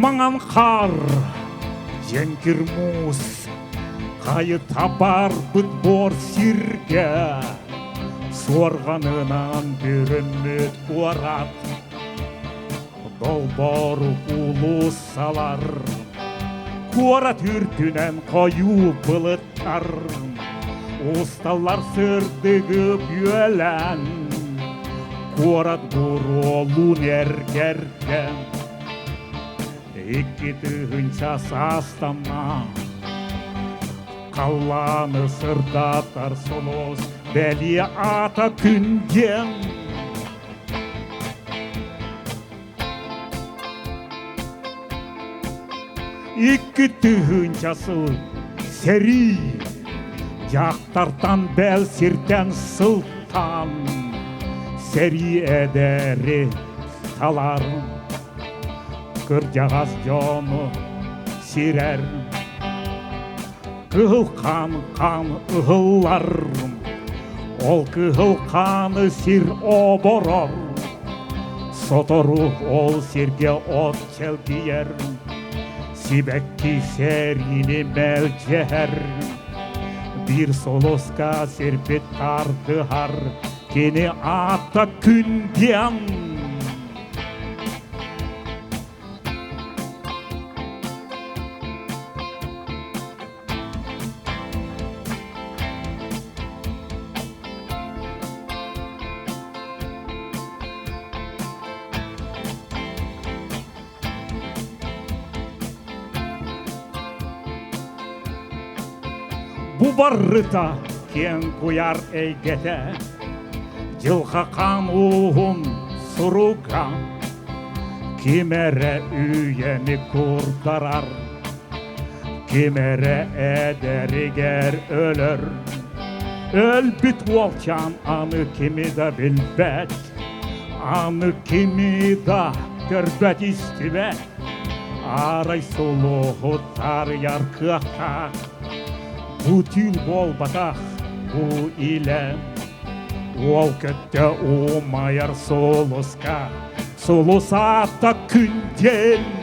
маңан қар, жеңкір мұз, қайы табар бұт бор сирге, сорғанынан бүрімет қуарат, долбору ұлы салар, қуарат үртінен қою бұлыттар, ұсталар сырдығы бөлән, қуарат бұролун әргерген, екі түгінші састама, қаланы сырдатар солос, бәлі ата күнден. Екі түгінші сәрі, жақтартан бәл сіртен сылтан, сәрі әдәрі таларым, кіржағаз жоны сирер, қылқан қан ұғыларым, ол қылқаны сир оборор, сотору ол сирге от челгиер, сибәкки сәргіне мәлжәр, бір солосқа серпет тардығар, кені ата күнден. Бұ барыта кен қояр әйгеті, жылға қан ұғын сұруға, кемәрі үйені көрдарар, кемәрі әдәрігер өлір. Өлбіт олчан аны кемеда білбәт, аны кемеда көрбәт істібәт, арай солуғы тар ярқыға, Бутил бол батақ, бұ илі, ол көтті умайар солысқа, солыс ата күнден.